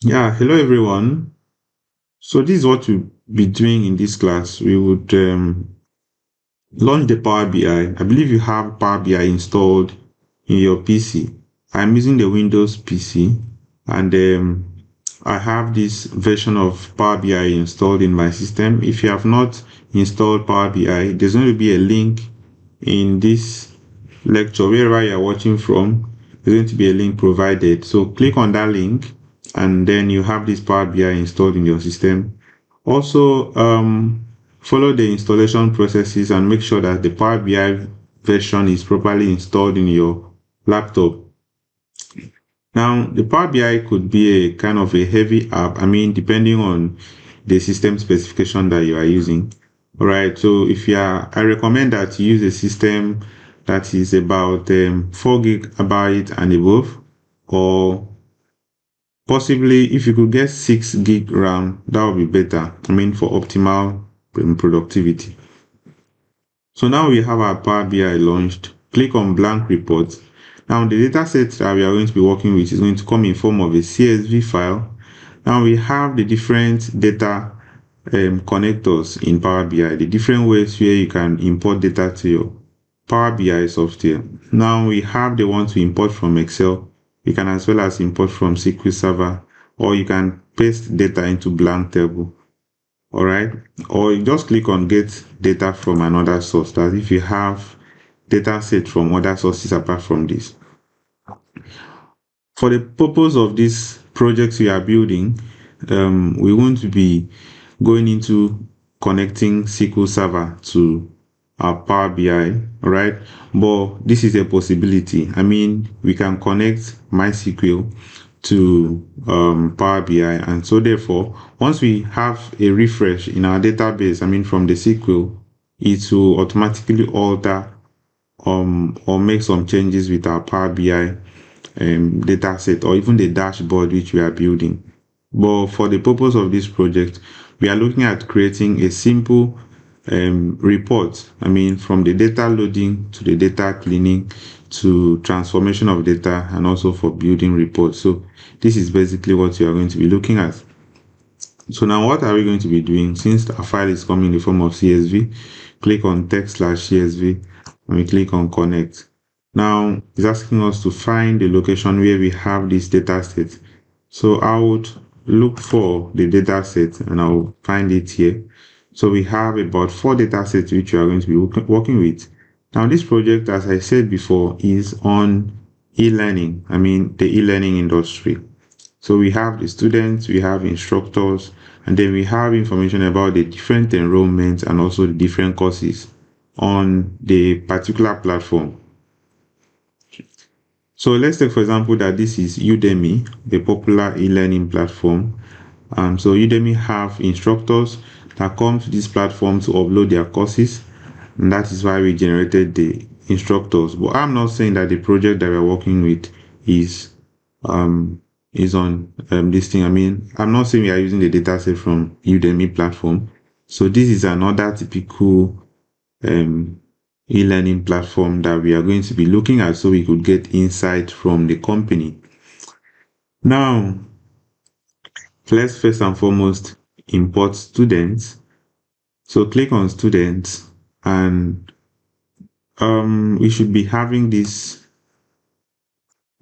Yeah, hello everyone. So this is what we'll be doing in this class. We would launch the Power BI. I believe you have Power BI installed in your PC. I'm using the Windows PC and I have this version of Power BI installed in my system. If you have not installed Power BI, there's going to be a link in this lecture wherever you are watching from. There's going to be a link provided. So click on that link and then you have this Power BI installed in your system. Also, follow the installation processes and make sure that the Power BI version is properly installed in your laptop. Now, the Power BI could be a kind of a heavy app. I mean, depending on the system specification that you are using. All right. So I recommend that you use a system that is about 4 GB and above, or possibly if you could get 6 GB RAM, that would be better. I mean, for optimal productivity. So now we have our Power BI launched. Click on blank report. Now the data set that we are going to be working with is going to come in form of a CSV file. Now we have the different data connectors in Power BI, the different ways where you can import data to your Power BI software. Now we have the one to import from Excel. You can as well as import from SQL Server, or you can paste data into blank table. All right, or you just click on get data from another source. That if you have data set from other sources apart from this. For the purpose of this project we are building, we want to be going into connecting SQL Server to our Power BI, all right? But this is a possibility. I mean, we can connect MySQL to Power BI, and so therefore, once we have a refresh in our database, I mean, from the SQL, it will automatically alter or make some changes with our Power BI data set, or even the dashboard which we are building. But for the purpose of this project, we are looking at creating a simple report. I mean, from the data loading to the data cleaning to transformation of data, and also for building reports. So this is basically what you are going to be looking at. So now what are we going to be doing? Since our file is coming in the form of CSV, click on text/CSV and we click on connect. Now it's asking us to find the location where we have this data set. So I would look for the data set and I'll find it here. So we have about 4 data sets which we are going to be working with. Now this project, as I said before, is on e-learning. I mean the e-learning industry. So we have the students, we have instructors, and then we have information about the different enrollments and also the different courses on the particular platform. So let's take, for example, that this is Udemy, a popular e-learning platform. So Udemy have instructors that come to this platform to upload their courses, and that is why we generated the instructors. But I'm not saying that the project that we're working with is on this thing. I mean, I'm not saying we are using the dataset from Udemy platform. So this is another typical e-learning platform that we are going to be looking at, so we could get insight from the company. Now, let's first and foremost import students. So click on students, and we should be having this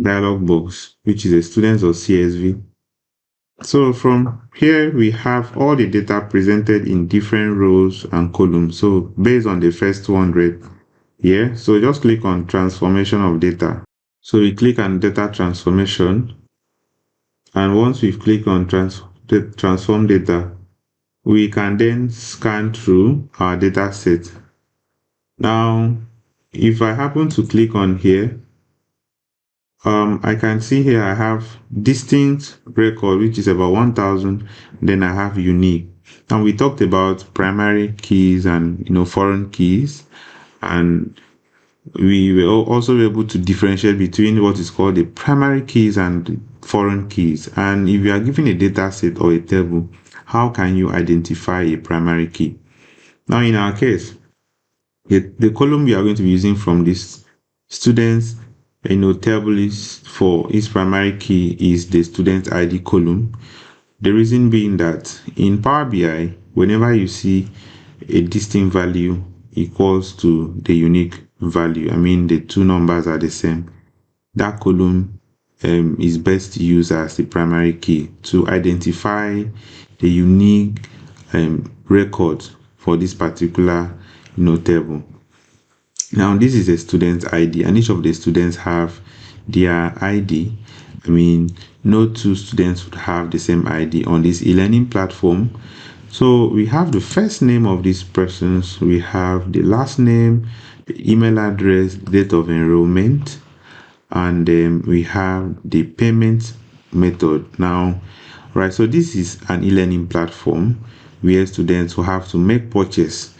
dialog box, which is a students or CSV. So from here, we have all the data presented in different rows and columns. So based on the first 200 here, so just click on transformation of data. So we click on data transformation. And once we've clicked on transform data, we can then scan through our data set. Now, if I happen to click on here, I can see here I have distinct record, which is about 1000. Then I have unique. And we talked about primary keys and foreign keys, and we will also be able to differentiate between what is called the primary keys and foreign keys. And if you are given a data set or a table, how can you identify a primary key? Now in our case, the column we are going to be using from this students table is for its primary key is the student ID column. The reason being that in Power BI, whenever you see a distinct value equals to the unique value, I mean the two numbers are the same, that column is best used as the primary key to identify the unique record for this particular table. Now this is a student ID, and each of the students have their ID. I mean, no two students would have the same ID on this e-learning platform. So we have the first name of these persons, we have the last name, the email address, date of enrollment, and then we have the payment method. Now, right, so this is an e-learning platform where students will have to make purchase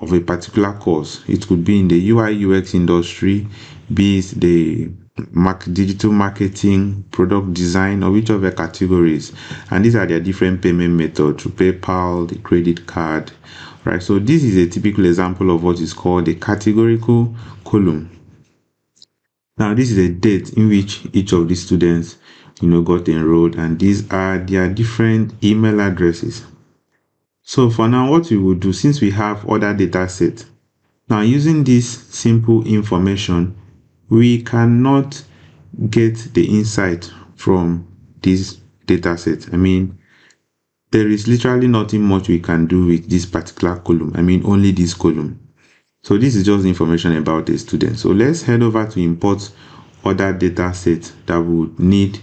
of a particular course. It could be in the UI UX industry, be it the digital marketing, product design, or whichever categories. And these are their different payment methods through PayPal, the credit card. Right, so this is a typical example of what is called a categorical column. Now, this is a date in which each of the students, got enrolled, and these are their different email addresses. So for now, what we will do, since we have other data sets, now using this simple information, we cannot get the insight from this data set. I mean, there is literally nothing much we can do with this particular column. I mean, only this column. So this is just information about the student. So let's head over to import other data sets that we would need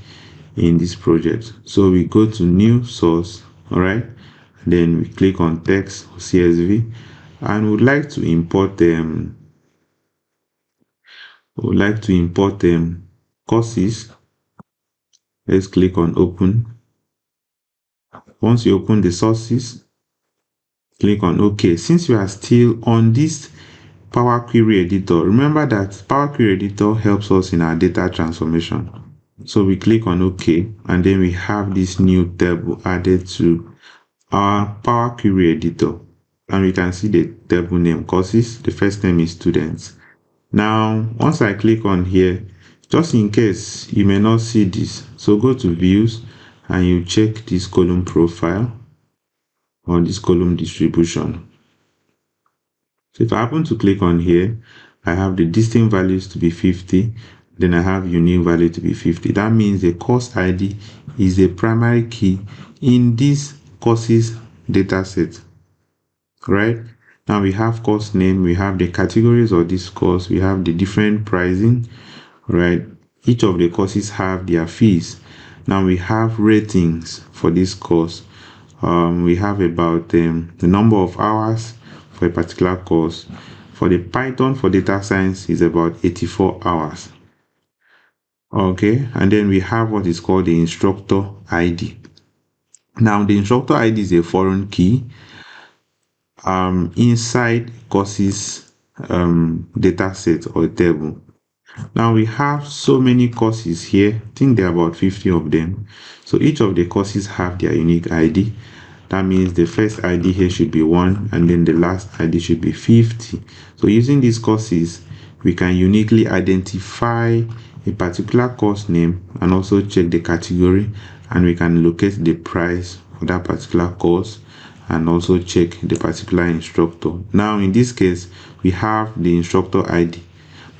in this project. So we go to new source, all right? Then we click on text CSV, and would like to import courses. Let's click on open. Once you open the sources, click on OK. Since you are still on this Power Query Editor, remember that Power Query Editor helps us in our data transformation. So we click on OK, and then we have this new table added to our Power Query Editor, and we can see the table name courses. The first name is students. Now, once I click on here, just in case you may not see this, so go to views and you check this column profile or this column distribution. So if I happen to click on here, I have the distinct values to be 50, then I have unique value to be 50. That means the course ID is a primary key in this courses data set. Right? Now we have course name, we have the categories of this course, we have the different pricing, right? Each of the courses have their fees. Now we have ratings for this course. We have about the number of hours for a particular course. For the Python for data science is about 84 hours. Okay, and then we have what is called the instructor ID. Now the instructor ID is a foreign key inside courses data set or table. Now we have so many courses here. I think there are about 50 of them. So each of the courses have their unique ID. That means the first ID here should be 1, and then the last ID should be 50. So using these courses, we can uniquely identify a particular course name and also check the category, and we can locate the price for that particular course and also check the particular instructor. Now in this case, we have the instructor ID,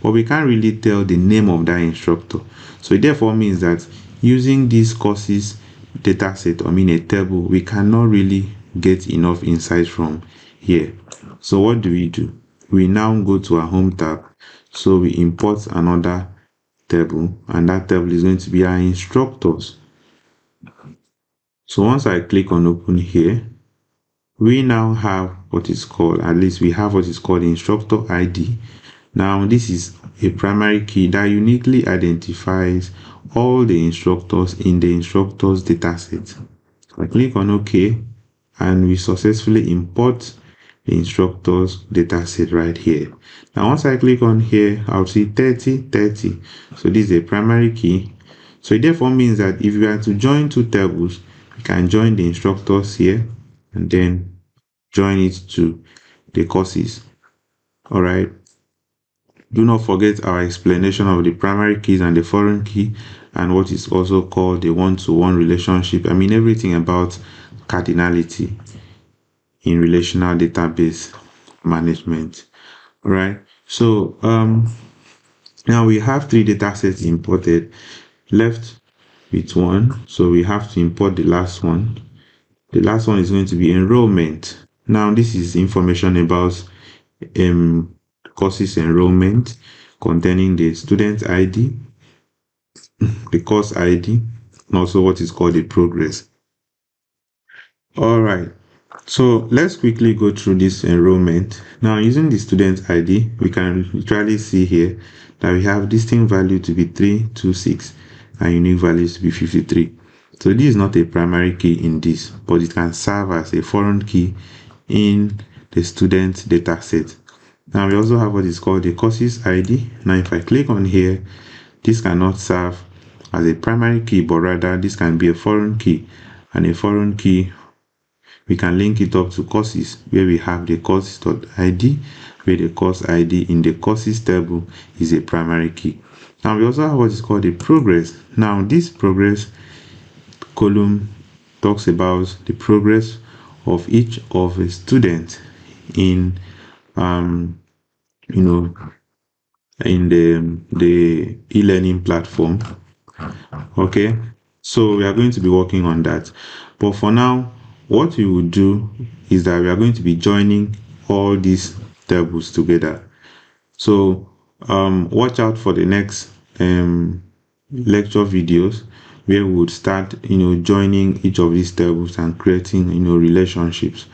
but we can't really tell the name of that instructor. So it therefore means that using these courses data set, I mean a table, we cannot really get enough insights from here. So what do? We now go to our home tab. So we import another table, and that table is going to be our instructors. So once I click on open here, we now have what is called, at least we have what is called instructor ID. Now this is a primary key that uniquely identifies all the instructors in the instructors dataset. So I click on OK, and we successfully import the instructors dataset right here. Now once I click on here, I'll see 30. So this is a primary key. So it therefore means that if we are to join two tables, we can join the instructors here and then join it to the courses. All right. Do not forget our explanation of the primary keys and the foreign key, and what is also called the one-to-one relationship. I mean, everything about cardinality in relational database management. All right. So now we have three data sets imported, left with one. So we have to import the last one. The last one is going to be enrollment. Now this is information about courses enrollment, containing the student ID, the course ID, and also what is called the progress. All right. So let's quickly go through this enrollment. Now, using the student ID, we can literally see here that we have distinct value to be 326 and unique values to be 53. So this is not a primary key in this, but it can serve as a foreign key in the student data set. Now we also have what is called the courses ID. Now if I click on here, this cannot serve as a primary key, but rather this can be a foreign key, and a foreign key, we can link it up to courses, where we have the courses.id, where the course ID in the courses table is a primary key. Now we also have what is called the progress. Now this progress column talks about the progress of each of a student in in the e-learning platform. Okay, so we are going to be working on that, but for now what we will do is that we are going to be joining all these tables together. So watch out for the next lecture videos, where we would start joining each of these tables and creating relationships.